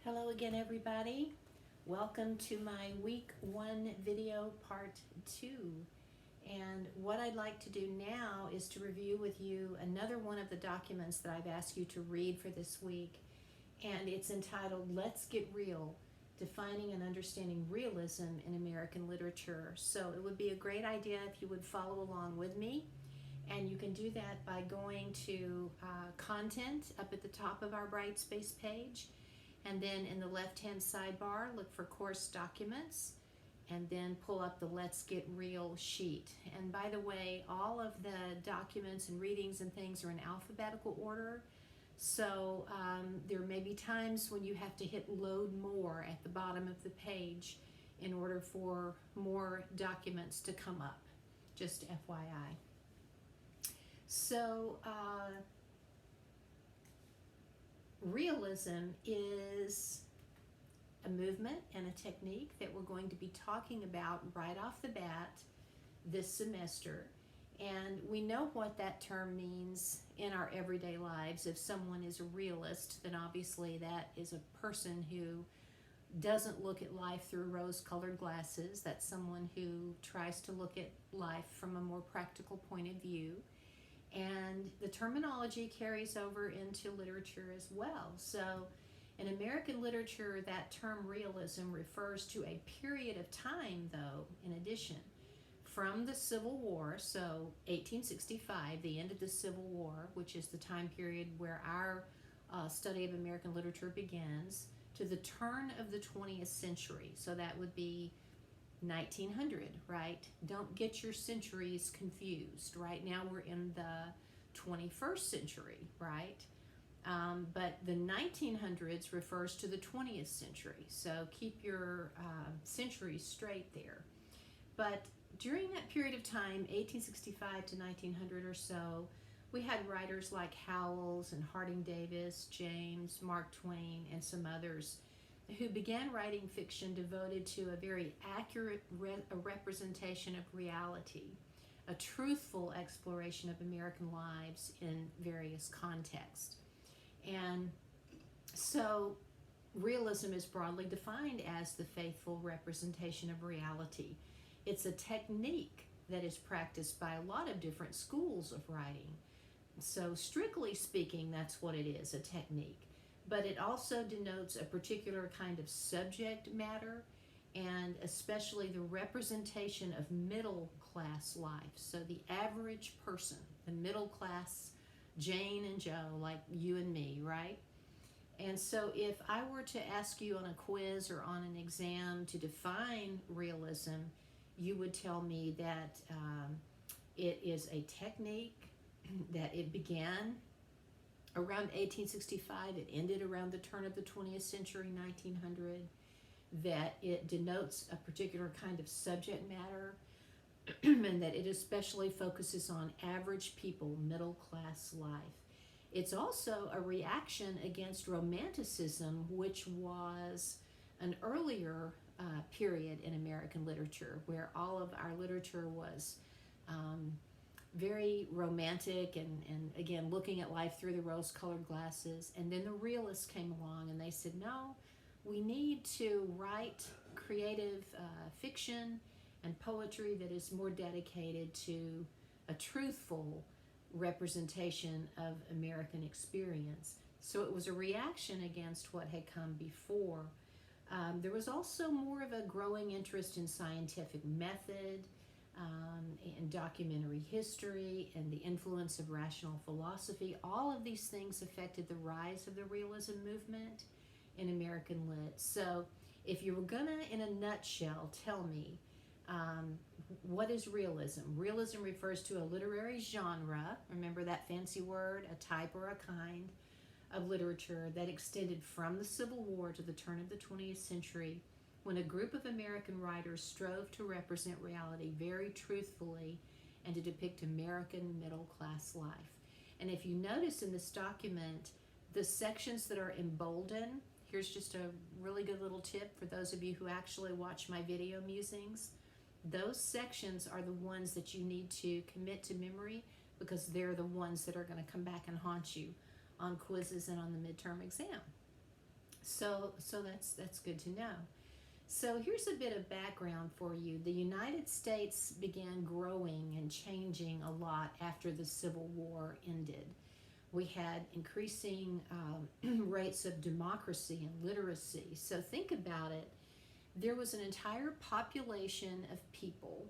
Hello again, everybody. Welcome to my week 1 video part 2. And what I'd like to do now is to review with you another one of the documents that I've asked you to read for this week. And it's entitled Let's Get Real, Defining and Understanding Realism in American Literature. So it would be a great idea if you would follow along with me. And you can do that by going to content up at the top of our Brightspace page. And then in the left-hand sidebar, look for course documents and then pull up the Let's Get Real sheet. And by the way, all of the documents and readings and things are in alphabetical order. So there may be times when you have to hit load more at the bottom of the page in order for more documents to come up, just FYI. So realism is a movement and a technique that we're going to be talking about right off the bat this semester. And we know what that term means in our everyday lives. If someone is a realist, then obviously that is a person who doesn't look at life through rose-colored glasses. That's someone who tries to look at life from a more practical point of view. And the terminology carries over into literature as well. So in American literature, that term realism refers to a period of time, though, in addition, from the Civil War, so 1865, the end of the Civil War, which is the time period where our study of American literature begins, to the turn of the 20th century. So that would be 1900, right? Don't get your centuries confused. Right now we're in the 21st century, right? But the 1900s refers to the 20th century. So keep your centuries straight there. But during that period of time, 1865 to 1900 or so, we had writers like Howells and Harding Davis, James, Mark Twain, and some others who began writing fiction devoted to a very accurate representation of reality, a truthful exploration of American lives in various contexts. And so realism is broadly defined as the faithful representation of reality. It's a technique that is practiced by a lot of different schools of writing. So strictly speaking, that's what it is, a technique. But it also denotes a particular kind of subject matter, and especially the representation of middle class life. So the average person, the middle class Jane and Joe, like you and me, right? And so if I were to ask you on a quiz or on an exam to define realism, you would tell me that it is a technique, that it began around 1865, it ended around the turn of the 20th century, 1900, that it denotes a particular kind of subject matter, and that it especially focuses on average people, middle class life. It's also a reaction against Romanticism, which was an earlier period in American literature where all of our literature was very romantic and again looking at life through the rose-colored glasses. And then the realists came along and they said, no, we need to write creative fiction and poetry that is more dedicated to a truthful representation of American experience. So it was a reaction against what had come before. There was also more of a growing interest in scientific method, and documentary history, and the influence of rational philosophy. All of these things affected the rise of the realism movement in American lit. So if you were gonna, in a nutshell, tell me what is realism? Realism refers to a literary genre, remember that fancy word, a type or a kind of literature that extended from the Civil War to the turn of the 20th century, when a group of American writers strove to represent reality very truthfully and to depict American middle-class life. And if you notice in this document, the sections that are emboldened, here's just a really good little tip for those of you who actually watch my video musings. Those sections are the ones that you need to commit to memory because they're the ones that are going to come back and haunt you on quizzes and on the midterm exam. So that's good to know. So here's a bit of background for you. The United States began growing and changing a lot after the Civil War ended. We had increasing rates of democracy and literacy. So think about it. There was an entire population of people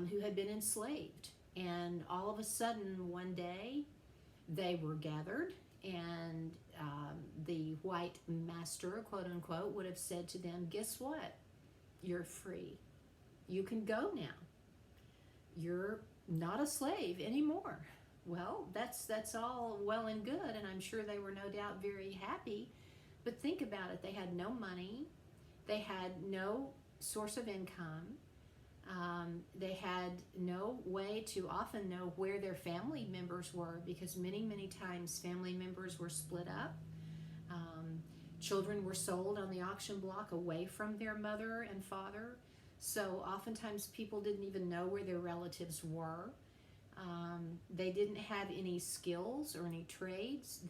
who had been enslaved. And all of a sudden, one day, they were gathered, and the white master, quote unquote, would have said to them, guess what? You're free. You can go now. You're not a slave anymore. Well, that's all well and good, and I'm sure they were no doubt very happy. But think about it. They had no money. They had no source of income. They had no way to often know where their family members were, because many times family members were split up. Children were sold on the auction block away from their mother and father. So oftentimes people didn't even know where their relatives were. They didn't have any skills or any trades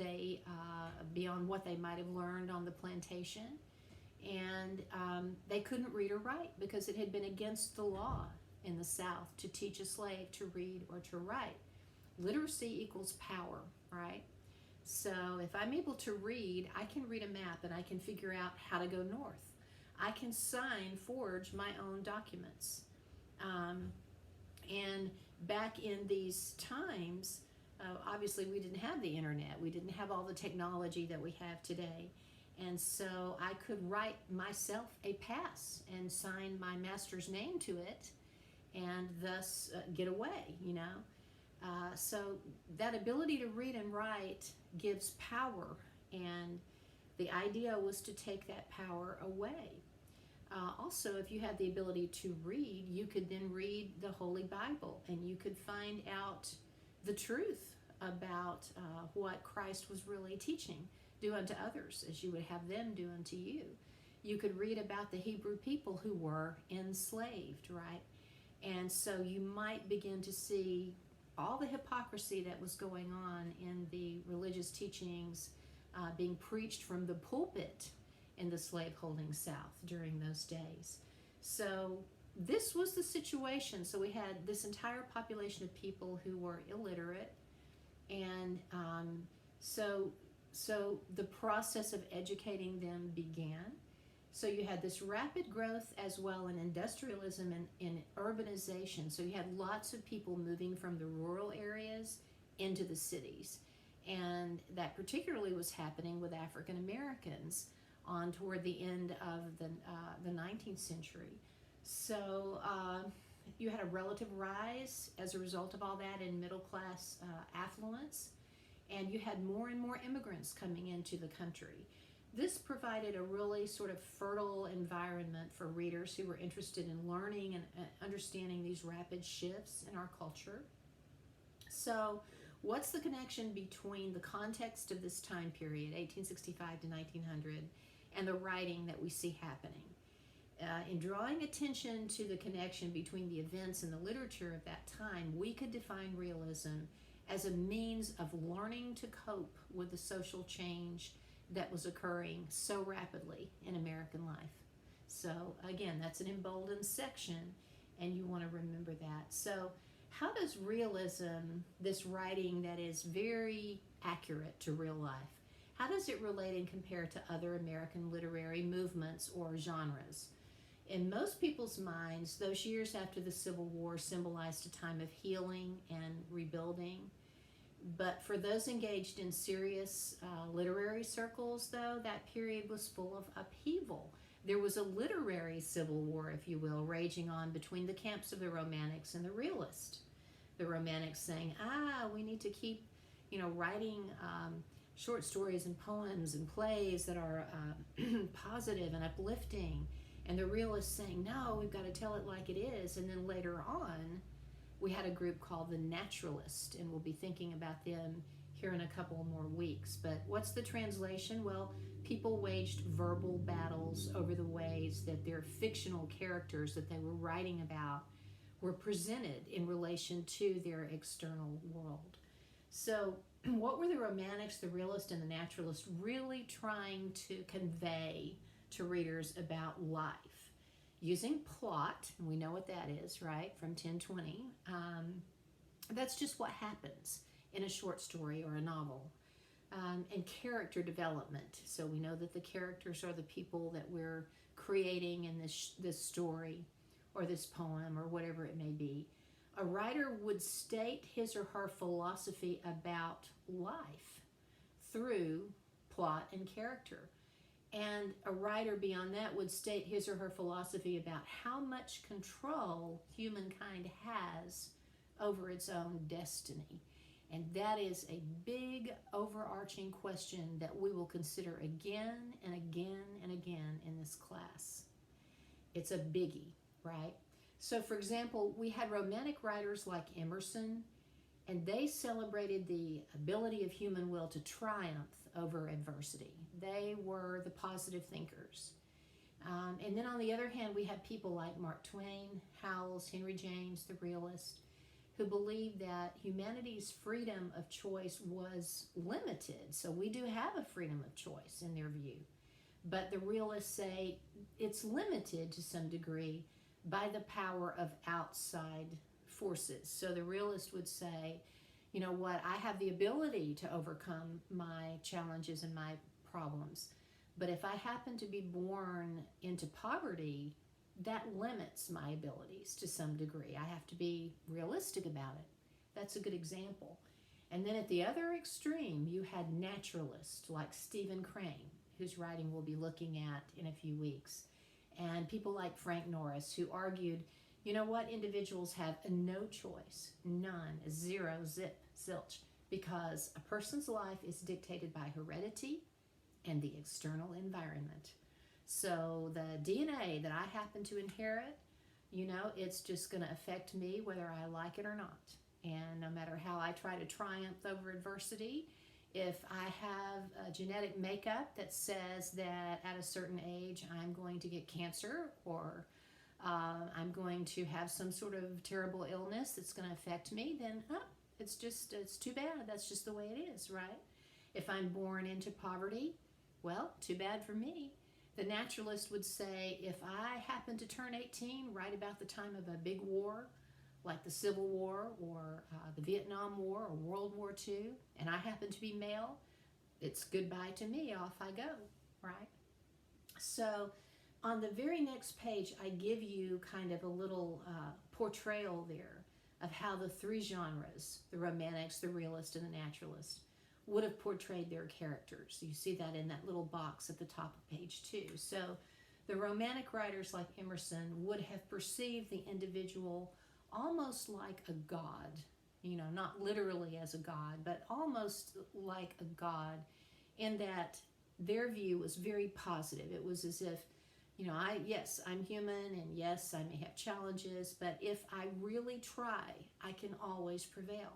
beyond what they might have learned on the plantation. And they couldn't read or write because it had been against the law in the South to teach a slave to read or to write. Literacy equals power, right? So if I'm able to read, I can read a map and I can figure out how to go north. I can forge my own documents. And back in these times, obviously we didn't have the internet. We didn't have all the technology that we have today. And so I could write myself a pass and sign my master's name to it, and thus get away, So that ability to read and write gives power, and the idea was to take that power away. Also, if you had the ability to read, you could then read the Holy Bible, and you could find out the truth about what Christ was really teaching. Do unto others as you would have them do unto you. You could read about the Hebrew people who were enslaved, right? And so you might begin to see all the hypocrisy that was going on in the religious teachings being preached from the pulpit in the slaveholding South during those days. So this was the situation. So we had this entire population of people who were illiterate, and so the process of educating them began. So you had this rapid growth as well in industrialism and in urbanization. So you had lots of people moving from the rural areas into the cities. And that particularly was happening with African Americans on toward the end of the 19th century. So you had a relative rise as a result of all that in middle class affluence. And you had more and more immigrants coming into the country. This provided a really sort of fertile environment for readers who were interested in learning and understanding these rapid shifts in our culture. So what's the connection between the context of this time period, 1865 to 1900, and the writing that we see happening? In drawing attention to the connection between the events and the literature of that time, we could define realism as a means of learning to cope with the social change that was occurring so rapidly in American life. So again, that's an emboldened section, and you want to remember that. So how does realism, this writing that is very accurate to real life, how does it relate and compare to other American literary movements or genres? In most people's minds, those years after the Civil War symbolized a time of healing and rebuilding. But for those engaged in serious literary circles, though, that period was full of upheaval. There was a literary civil war, if you will, raging on between the camps of the Romantics and the Realists. The Romantics saying, we need to keep, writing short stories and poems and plays that are positive and uplifting. And the Realists saying, no, we've got to tell it like it is. And then later on, we had a group called the Naturalist, and we'll be thinking about them here in a couple more weeks. But what's the translation? Well, people waged verbal battles over the ways that their fictional characters that they were writing about were presented in relation to their external world. So what were the romantics, the realist, and the naturalist really trying to convey to readers about life? Using plot, and we know what that is, right, from 1020. That's just what happens in a short story or a novel. And character development. So we know that the characters are the people that we're creating in this story or this poem or whatever it may be. A writer would state his or her philosophy about life through plot and character. And a writer beyond that would state his or her philosophy about how much control humankind has over its own destiny. And that is a big overarching question that we will consider again and again and again in this class. It's a biggie, right? So, for example, we had romantic writers like Emerson, and they celebrated the ability of human will to triumph over adversity. They were the positive thinkers. And then on the other hand, we have people like Mark Twain, Howells, Henry James, the realist, who believed that humanity's freedom of choice was limited. So we do have a freedom of choice in their view. But the realists say it's limited to some degree by the power of outside forces. So the realist would say, you know what, I have the ability to overcome my challenges and my problems. But if I happen to be born into poverty, that limits my abilities to some degree. I have to be realistic about it. That's a good example. And then at the other extreme, you had naturalists like Stephen Crane, whose writing we'll be looking at in a few weeks, and people like Frank Norris, who argued, you know what, individuals have no choice, none, zero, zip, zilch, because a person's life is dictated by heredity and the external environment. So the DNA that I happen to inherit, you know, it's just going to affect me whether I like it or not. And no matter how I try to triumph over adversity, if I have a genetic makeup that says that at a certain age I'm going to get cancer, or I'm going to have some sort of terrible illness that's going to affect me, then it's too bad. That's just the way it is, right? If I'm born into poverty, well, too bad for me. The naturalist would say, if I happen to turn 18 right about the time of a big war, like the Civil War or the Vietnam War or World War II, and I happen to be male, it's goodbye to me, off I go, right? So on the very next page, I give you kind of a little portrayal there of how the three genres, the romantics, the realist, and the naturalist, would have portrayed their characters. You see that in that little box at the top of page 2. So the romantic writers like Emerson would have perceived the individual almost like a god, you know, not literally as a god, but almost like a god, in that their view was very positive. It was as if, you know, yes, I'm human, and yes, I may have challenges, but if I really try, I can always prevail.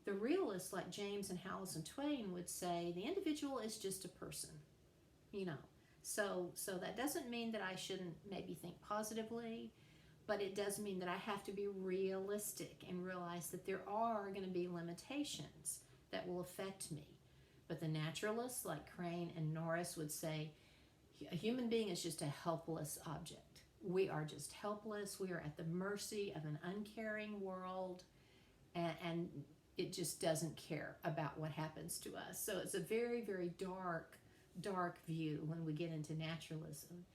The realists like James and Howells and Twain would say the individual is just a person, you know. So that doesn't mean that I shouldn't maybe think positively, but it does mean that I have to be realistic and realize that there are going to be limitations that will affect me. But the naturalists like Crane and Norris would say a human being is just a helpless object. We are just helpless. We are at the mercy of an uncaring world, and it just doesn't care about what happens to us. So it's a very, very dark view when we get into naturalism.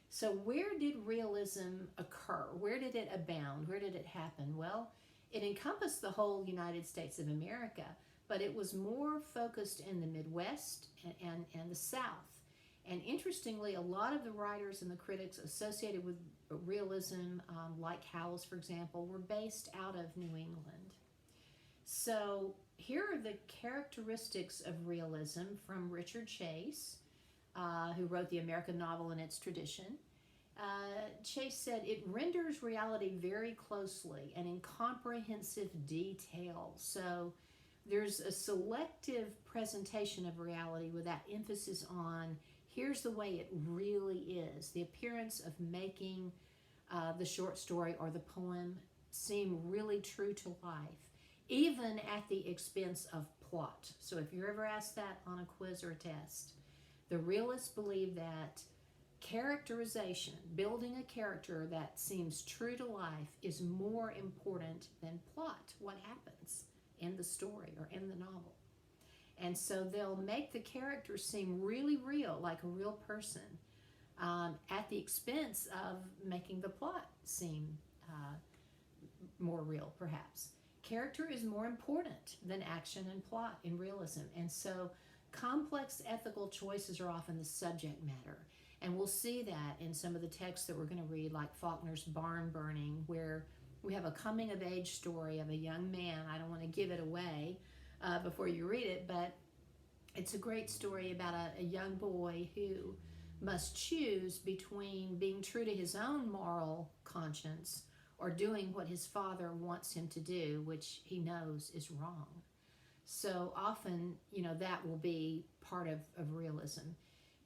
So where did realism occur? Where did it abound? Where did it happen? Well, it encompassed the whole United States of America, but it was more focused in the Midwest and the South. And interestingly, a lot of the writers and the critics associated with realism, like Howells, for example, were based out of New England. So here are the characteristics of realism from Richard Chase, who wrote the American novel in its tradition. Chase said, it renders reality very closely and in comprehensive detail. So there's a selective presentation of reality with that emphasis on here's the way it really is. The appearance of making the short story or the poem seem really true to life, even at the expense of plot. So if you're ever asked that on a quiz or a test, the realists believe that characterization, building a character that seems true to life, is more important than plot, what happens in the story or in the novel. And so they'll make the character seem really real, like a real person, at the expense of making the plot seem more real, perhaps. Character is more important than action and plot in realism. And so complex ethical choices are often the subject matter. And we'll see that in some of the texts that we're going to read, like Faulkner's Barn Burning, where we have a coming-of-age story of a young man. I don't want to give it away before you read it, but it's a great story about a young boy who must choose between being true to his own moral conscience or doing what his father wants him to do, which he knows is wrong. So often, that will be part of realism.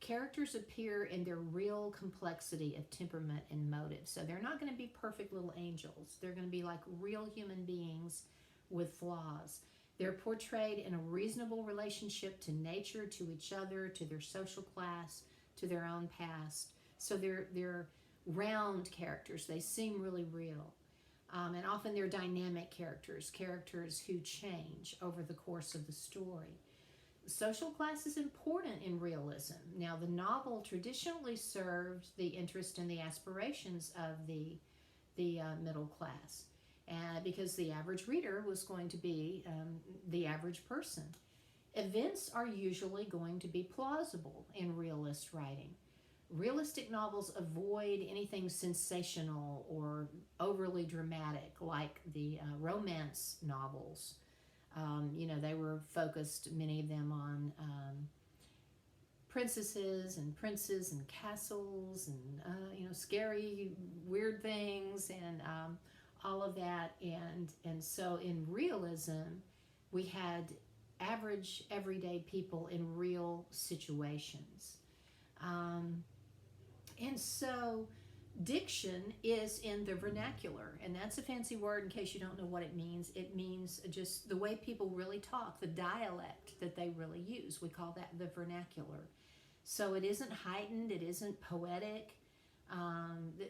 Characters appear in their real complexity of temperament and motive. So they're not going to be perfect little angels. They're going to be like real human beings with flaws. They're portrayed in a reasonable relationship to nature, to each other, to their social class, to their own past. So they're round characters. They seem really real. And often they're dynamic characters who change over the course of the story. Social class is important in realism. Now, the novel traditionally served the interest and the aspirations of the middle class, because the average reader was going to be the average person. Events are usually going to be plausible in realist writing. Realistic novels avoid anything sensational or overly dramatic, like the romance novels. They were focused, many of them, on princesses and princes and castles and, scary, weird things and all of that. And so in realism, we had average, everyday people in real situations. And so diction is in the vernacular, and that's a fancy word in case you don't know what it means. It means just the way people really talk, the dialect that they really use. We call that the vernacular. So it isn't heightened, it isn't poetic.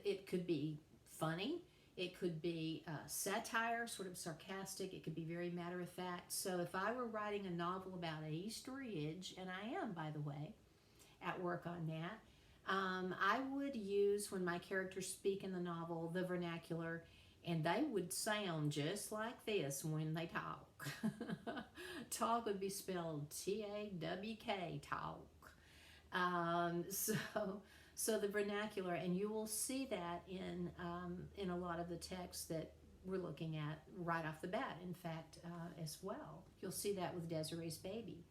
It could be funny, it could be satire, sort of sarcastic, it could be very matter of fact. So if I were writing a novel about a Easter Ridge, and I am, by the way, at work on that, I would use, when my characters speak in the novel, the vernacular, and they would sound just like this when they talk. Talk would be spelled T-A-W-K, talk. So the vernacular, and you will see that in a lot of the texts that we're looking at right off the bat, in fact, as well. You'll see that with Desiree's Baby.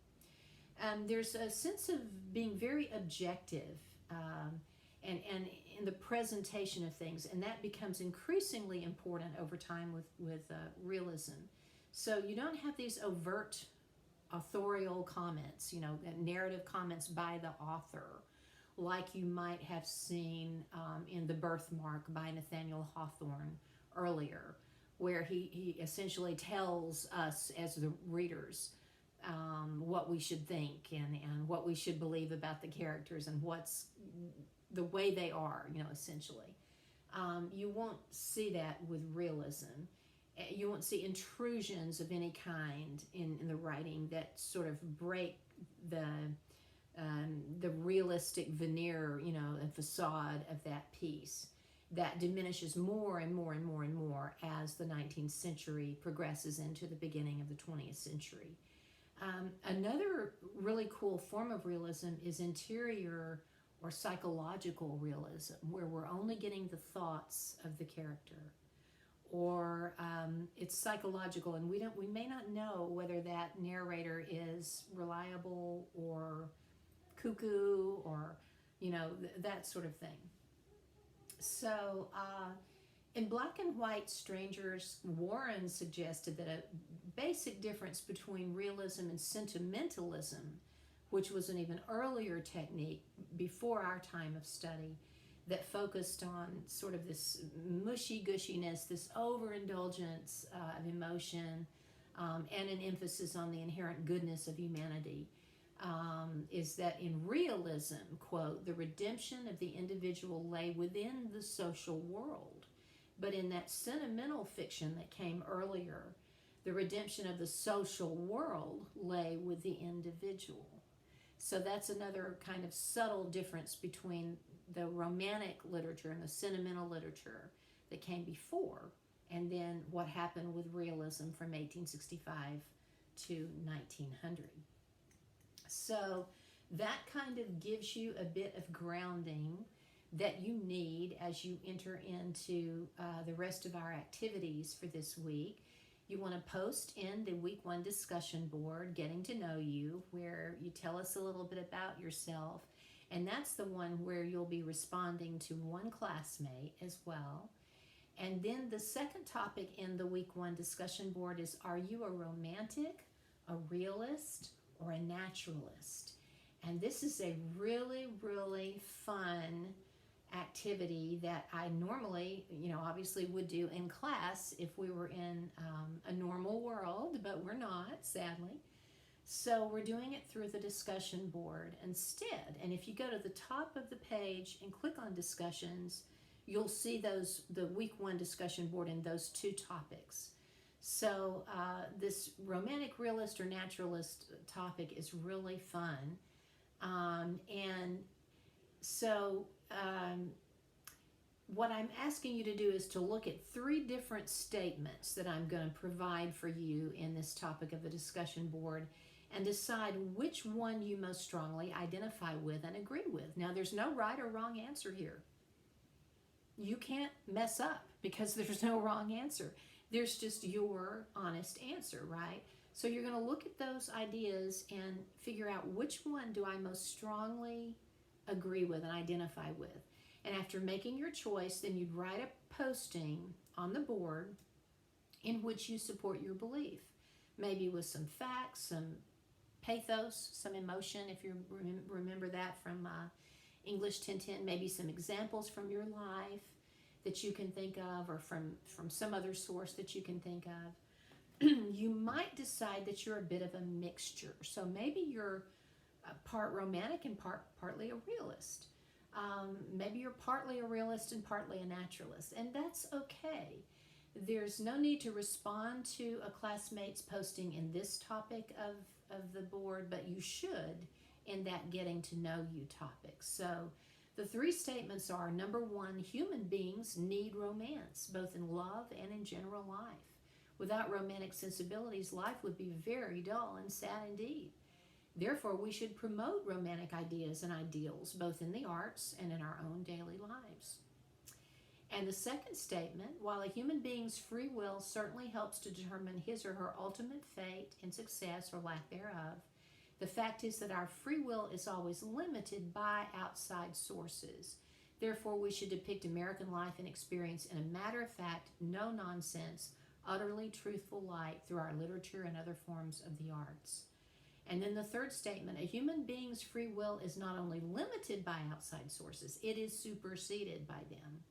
There's a sense of being very objective and in the presentation of things, and that becomes increasingly important over time with realism. So you don't have these overt authorial comments, narrative comments by the author, like you might have seen in The Birthmark by Nathaniel Hawthorne earlier, where he essentially tells us as the readers what we should think and what we should believe about the characters and what's the way they are, essentially. You won't see that with realism. You won't see intrusions of any kind in the writing that sort of break the realistic veneer, and facade of that piece. That diminishes more and more and more and more as the 19th century progresses into the beginning of the 20th century. Another really cool form of realism is interior or psychological realism, where we're only getting the thoughts of the character, or it's psychological, and we may not know whether that narrator is reliable or cuckoo or that sort of thing. So in Black and White Strangers, Warren suggested that a basic difference between realism and sentimentalism, which was an even earlier technique before our time of study, that focused on sort of this mushy-gushiness, this overindulgence of emotion, and an emphasis on the inherent goodness of humanity, is that in realism, quote, the redemption of the individual lay within the social world. But in that sentimental fiction that came earlier, the redemption of the social world lay with the individual. So that's another kind of subtle difference between the romantic literature and the sentimental literature that came before, and then what happened with realism from 1865 to 1900. So that kind of gives you a bit of grounding that you need as you enter into the rest of our activities for this week. You want to post in the week 1 discussion board, Getting to Know You, where you tell us a little bit about yourself. And that's the one where you'll be responding to one classmate as well. And then the second topic in the week 1 discussion board is, are you a romantic, a realist, or a naturalist? And this is a really, really fun activity that I normally, obviously would do in class if we were in a normal world, but we're not, sadly. So we're doing it through the discussion board instead. And if you go to the top of the page and click on discussions, you'll see the week 1 discussion board in those 2 topics. So this romantic, realist, or naturalist topic is really fun. And so what I'm asking you to do is to look at 3 different statements that I'm going to provide for you in this topic of the discussion board, and decide which one you most strongly identify with and agree with. Now, there's no right or wrong answer here. You can't mess up because there's no wrong answer. There's just your honest answer, right? So you're going to look at those ideas and figure out which one do I most strongly agree with and identify with. And after making your choice, then you'd write a posting on the board in which you support your belief. Maybe with some facts, some pathos, some emotion, if you remember that from English 1010, maybe some examples from your life that you can think of, or from some other source that you can think of. You might decide that you're a bit of a mixture. So maybe you're part romantic and partly a realist. Maybe you're partly a realist and partly a naturalist, and that's okay. There's no need to respond to a classmate's posting in this topic of the board, but you should in that Getting to Know You topic. So the 3 statements are, number 1, human beings need romance, both in love and in general life. Without romantic sensibilities, life would be very dull and sad indeed. Therefore, we should promote romantic ideas and ideals, both in the arts and in our own daily lives. And the second statement, while a human being's free will certainly helps to determine his or her ultimate fate and success or lack thereof, the fact is that our free will is always limited by outside sources. Therefore, we should depict American life and experience in a matter-of-fact, no-nonsense, utterly truthful light through our literature and other forms of the arts. And then the third statement, a human being's free will is not only limited by outside sources, it is superseded by them.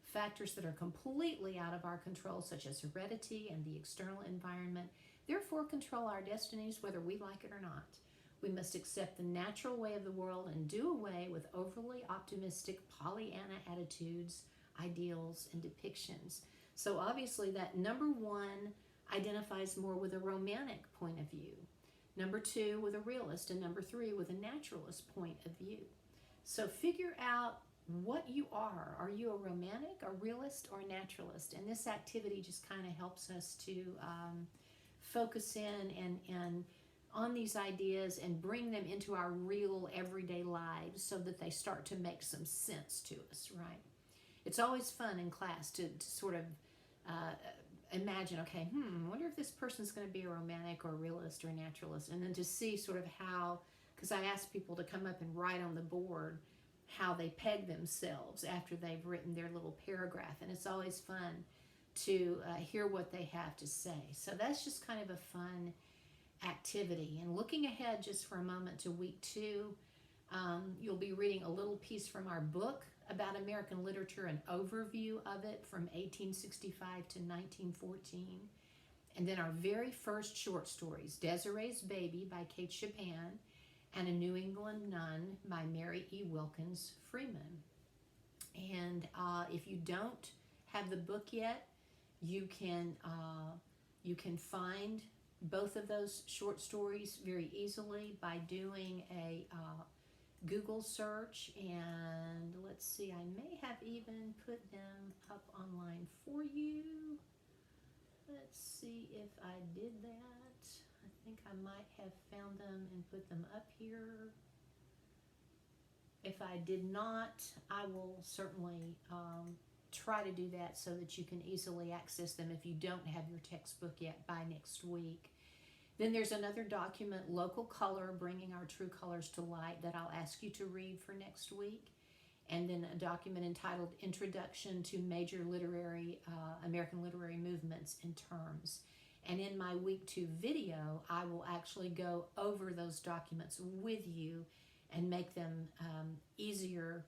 Factors that are completely out of our control, such as heredity and the external environment, therefore control our destinies whether we like it or not. We must accept the natural way of the world and do away with overly optimistic Pollyanna attitudes, ideals, and depictions. So obviously that number 1 identifies more with a romantic point of view. Number 2 with a realist, and number 3 with a naturalist point of view. So figure out what you are. Are you a romantic, a realist, or a naturalist? And this activity just kind of helps us to focus in and on these ideas and bring them into our real everyday lives so that they start to make some sense to us, right? It's always fun in class to sort of imagine, okay, I wonder if this person's going to be a romantic or a realist or a naturalist, and then to see sort of how, because I ask people to come up and write on the board how they peg themselves after they've written their little paragraph, and it's always fun to hear what they have to say. So that's just kind of a fun activity. And looking ahead just for a moment to week 2, you'll be reading a little piece from our book about American literature, an overview of it from 1865 to 1914. And then our very first short stories, Desiree's Baby by Kate Chopin and A New England Nun by Mary E. Wilkins Freeman. And if you don't have the book yet, you can find both of those short stories very easily by doing a Google search. And let's see, I may have even put them up online for you. Let's see if I did that. I think I might have found them and put them up here. If I did not, I will certainly try to do that so that you can easily access them if you don't have your textbook yet by next week. Then there's another document, Local Color, Bringing Our True Colors to Light, that I'll ask you to read for next week. And then a document entitled Introduction to Major American Literary Movements and Terms. And in my week 2 video, I will actually go over those documents with you and make them easier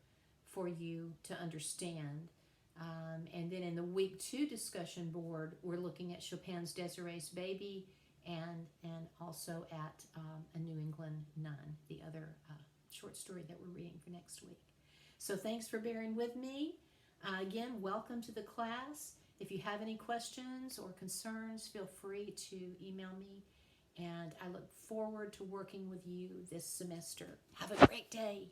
for you to understand. And then in the week 2 discussion board, we're looking at Chopin's Desiree's Baby and also at A New England Nun, the other short story that we're reading for next week. So thanks for bearing with me. Again, welcome to the class. If you have any questions or concerns, feel free to email me. And I look forward to working with you this semester. Have a great day.